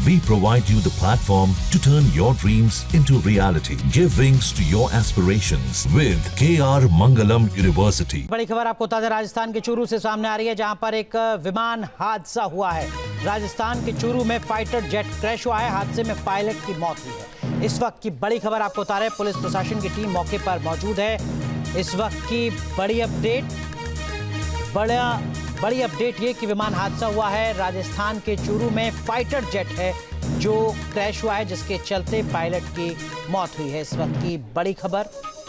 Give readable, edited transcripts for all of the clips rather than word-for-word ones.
We provide you the platform to turn your dreams into reality. Give wings to your aspirations with KR Mangalam University. बड़ी खबर आपको ताजा राजस्थान के चूरू से सामने आ रही है, जहां पर एक विमान हादसा हुआ है। राजस्थान के चूरू में फाइटर जेट क्रैश हुआ है। हादसे में पायलट की मौत हुई है। इस वक्त की बड़ी खबर आपको बता रहे हैं, पुलिस प्रशासन की टीम मौके पर मौजूद है। इस वक्त की बड़ी अपडेट ये कि विमान हादसा हुआ है। राजस्थान के चूरू में फाइटर जेट है जो क्रैश हुआ है, जिसके चलते पायलट की मौत हुई है। इस वक्त की बड़ी खबर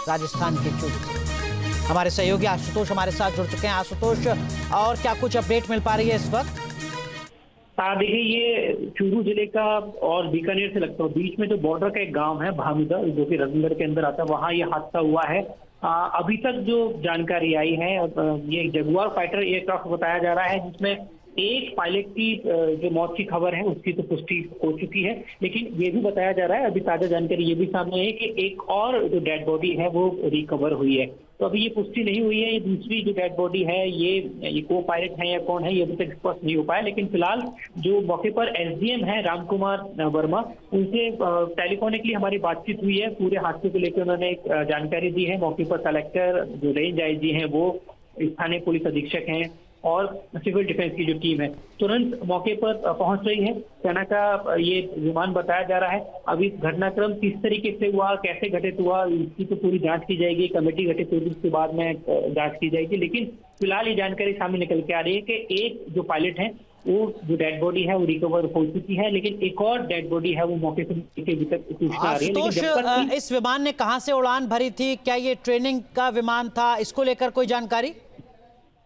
राजस्थान के चूरू से। हमारे सहयोगी आशुतोष हमारे साथ जुड़ चुके हैं। आशुतोष, और क्या कुछ अपडेट मिल पा रही है इस वक्त? देखिए, ये चूरू जिले का और बीकानेर से लगता है बीच में जो बॉर्डर का एक गांव है भामीदा, जो कि रतनगढ़ के अंदर आता है, वहां ये हादसा हुआ है। अभी तक जो जानकारी आई है, ये जगुआर फाइटर एयरक्राफ्ट बताया जा रहा है, जिसमें एक पायलट की जो मौत की खबर है उसकी तो पुष्टि हो चुकी है, लेकिन ये भी बताया जा रहा है, अभी ताजा जानकारी ये भी सामने है कि एक और जो डेड बॉडी है वो रिकवर हुई है। तो अभी ये पुष्टि नहीं हुई है, ये दूसरी जो डेड बॉडी है ये को पायलट है या कौन है ये अभी तक स्पष्ट नहीं हो पाया। लेकिन फिलहाल जो मौके पर एसडीएम है रामकुमार वर्मा, उनसे टेलीफोनिकली हमारी बातचीत हुई है। पूरे हादसे को लेकर उन्होंने एक जानकारी दी है। मौके पर कलेक्टर, जो रेंज आईजी हैं, वो स्थानीय पुलिस अधीक्षक हैं और सिविल डिफेंस की जो टीम है तुरंत मौके पर पहुंच रही है। सेना का ये विमान बताया जा रहा है। अभी घटनाक्रम किस तरीके से हुआ, कैसे घटित हुआ, इसकी तो पूरी जांच की जाएगी। कमेटी गठित होगी, उसके बाद में जांच की जाएगी। लेकिन फिलहाल ये जानकारी सामने निकल के आ रही है कि एक जो पायलट है वो जो डेड बॉडी है वो रिकवर हो चुकी है, लेकिन एक और डेड बॉडी है वो मौके से अभी तक सूचना आ रही है। लेकिन इस विमान ने कहां से उड़ान भरी थी? क्या ये ट्रेनिंग का विमान था? इसको लेकर कोई जानकारी?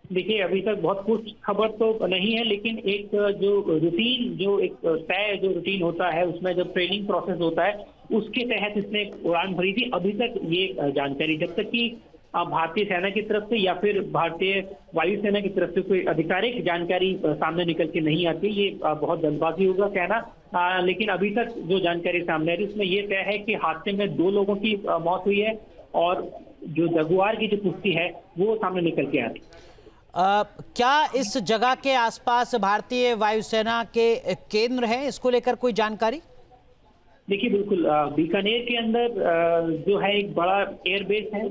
देखिए, अभी तक बहुत कुछ खबर तो नहीं है, लेकिन एक जो रूटीन, जो एक तय जो रूटीन होता है, उसमें जब ट्रेनिंग प्रोसेस होता है उसके तहत इसने उड़ान भरी थी। अभी तक ये जानकारी, जब तक कि भारतीय सेना की तरफ से या फिर भारतीय वायुसेना की तरफ से कोई आधिकारिक जानकारी सामने निकल के नहीं आती, ये बहुत जल्दबाजी होगा कहना। लेकिन अभी तक जो जानकारी सामने आ रही है उसमें यह तय है कि हादसे में 2 लोगों की मौत हुई है और जो जगुआर की जो पुष्टि है वो सामने निकल के आ रही है। क्या इस जगह के आसपास भारतीय वायुसेना के केंद्र हैं? इसको लेकर कोई जानकारी? देखिए, बिल्कुल बीकानेर के अंदर जो है एक बड़ा एयरबेस है,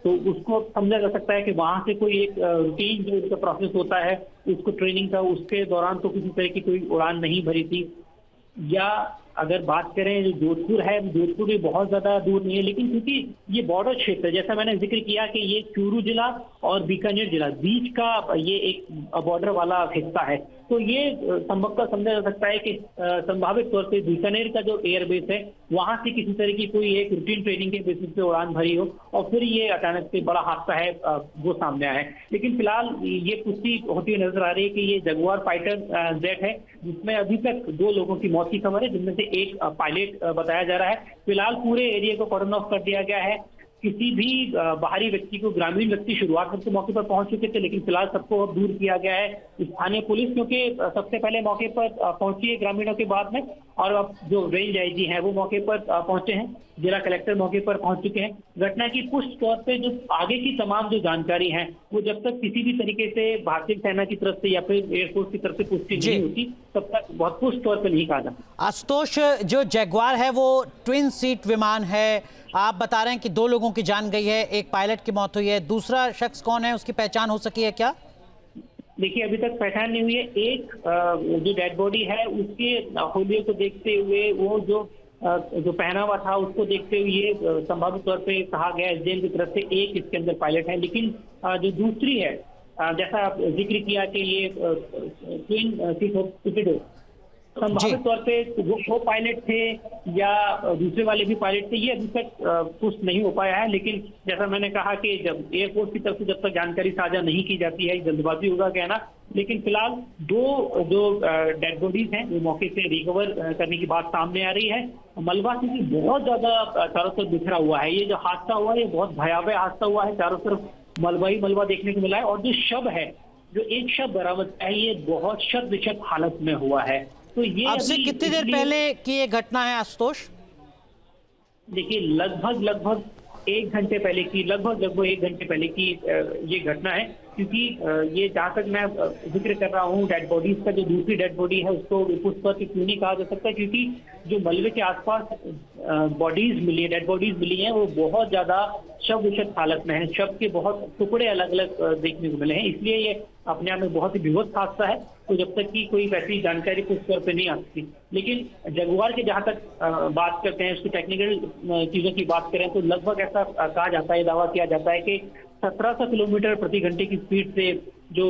तो उसको समझा जा सकता है कि वहां से कोई एक रूटीन जो इसका प्रोसेस होता है उसको ट्रेनिंग का, उसके दौरान तो किसी तरह की कोई उड़ान नहीं भरी थी। या अगर बात करें जो जोधपुर है, जोधपुर भी बहुत ज्यादा दूर नहीं है, लेकिन क्योंकि ये बॉर्डर क्षेत्र है, जैसा मैंने जिक्र किया कि ये चूरू जिला और बीकानेर जिला बीच का ये एक बॉर्डर वाला हिस्सा है, तो ये संभवतः समझा जा सकता है कि संभावित तौर पे बीकानेर का जो एयरबेस है वहां से किसी तरह की कोई एक रूटीन ट्रेनिंग के बेसिस पे उड़ान भरी हो और फिर ये अचानक से बड़ा हादसा है वो सामने आया है। लेकिन फिलहाल ये पुष्टि होती हुई नजर आ रही है कि ये जगुआर फाइटर जेट है, जिसमें अभी तक 2 लोगों की मौत की खबर है, जिनमें से एक पायलट बताया जा रहा है। फिलहाल पूरे एरिया को कॉर्डन ऑफ कर दिया गया है। किसी भी बाहरी व्यक्ति को, ग्रामीण व्यक्ति शुरुआत में तो मौके पर पहुंच चुके थे, लेकिन फिलहाल सबको अब दूर किया गया है। स्थानीय पुलिस क्योंकि सबसे पहले मौके पर पहुंची है ग्रामीणों के बाद में, और अब जो रेंज आईजी हैं वो मौके पर पहुंचे हैं, जिला कलेक्टर मौके पर पहुंच चुके हैं। घटना की पुष्ट तौर पे जो आगे की तमाम जो जानकारी है वो जब तक किसी भी तरीके से भारतीय सेना की तरफ से या फिर एयरफोर्स की तरफ से पुष्टि नहीं होती तब तक बहुत पुष्ट तौर पर नहीं कहा जा सकता। आशुतोष, जो जगुआर है वो ट्विन सीट विमान है। आप बता रहे हैं कि 2 लोगों की जान गई है, एक पायलट की मौत हुई है। दूसरा शख्स कौन है, उसकी पहचान हो सकी है क्या? देखिए, अभी तक पहचान नहीं हुई है। एक जो डेड बॉडी है उसके होलियों को देखते हुए, वो जो पहनावा था उसको देखते हुए संभावित तौर पे कहा गया एसडीएम की तरफ से एक इसके अंदर पायलट है। लेकिन जो दूसरी है, जैसा आप जिक्र किया कि ये ट्विन सीट संभावित तौर पे वो पायलट थे या दूसरे वाले भी पायलट थे, ये अभी तक पुष्ट नहीं हो पाया है। लेकिन जैसा मैंने कहा कि जब एयरफोर्स की तरफ से जब तक जानकारी साझा नहीं की जाती है, जल्दबाजी होगा कहना। लेकिन फिलहाल 2 जो डेड बॉडीज हैं वो मौके से रिकवर करने की बात सामने आ रही है। मलबा क्योंकि बहुत ज्यादा चारों तरफ बिखरा हुआ है, ये जो हादसा हुआ है ये बहुत भयावह हादसा हुआ है, चारों तरफ मलबा ही मलबा देखने को मिला है। और जो शव है, जो एक शव बरामद है, ये बहुत शत विशत हालत में हुआ है। तो ये अब से कितनी देर पहले की ये घटना है आशुतोष? देखिए, लगभग 1 घंटे पहले की, लगभग 1 घंटे पहले की ये घटना है। क्योंकि ये जहाँ तक मैं जिक्र कर रहा हूँ डेड बॉडीज का, जो दूसरी डेड बॉडी है उसको पुष्पवती क्यों नहीं कहा जा सकता, क्योंकि जो मलबे के आसपास बॉडीज मिली है, डेड बॉडीज मिली हैं, वो बहुत ज्यादा शव विषत हालत में है। शव के बहुत टुकड़े अलग अलग देखने को मिले हैं, इसलिए ये अपने आप में बहुत ही विभत्स हादसा है। तो जब तक कि कोई वैसी जानकारी पुष्ट तौर पर नहीं आती, लेकिन जगुआर की जहाँ तक बात करते हैं, उसकी टेक्निकल चीजों की बात करें तो लगभग ऐसा कहा जाता है, दावा किया जाता है कि 1700 किलोमीटर प्रति घंटे की स्पीड से जो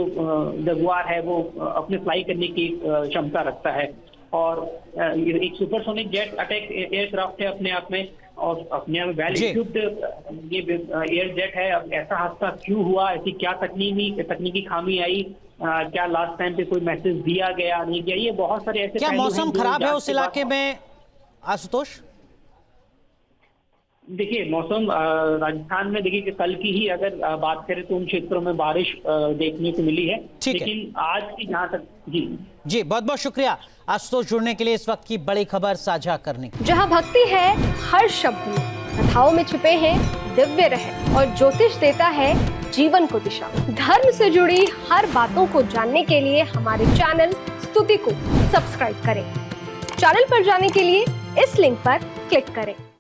जगुआर है वो अपने फ्लाई करने की क्षमता रखता है। और एक सुपरसोनिक जेट अटैक एयरक्राफ्ट है अपने आप में, और अपने आप में वेल इक्विप्ड ये एयर जेट है। अब ऐसा हादसा क्यों हुआ, ऐसी क्या तकनीकी खामी आई, क्या लास्ट टाइम पे कोई मैसेज दिया गया नहीं गया, ये बहुत सारे ऐसे क्या मौसम खराब है उस इलाके में आशुतोष? देखिए मौसम राजस्थान में देखिए कि कल की ही अगर बात करें तो उन क्षेत्रों में बारिश देखने को मिली है, लेकिन आज की जहाँ तक जी बहुत बहुत शुक्रिया आशुतोष जुड़ने के लिए, इस वक्त की बड़ी खबर साझा करने की। जहाँ भक्ति है हर शब्द में, कथाओं में छुपे हैं दिव्य रहस्य और ज्योतिष देता है जीवन को दिशा। धर्म से जुड़ी हर बातों को जानने के लिए हमारे चैनल स्तुति को सब्सक्राइब करें। चैनल पर जाने के लिए इस लिंक पर क्लिक करें।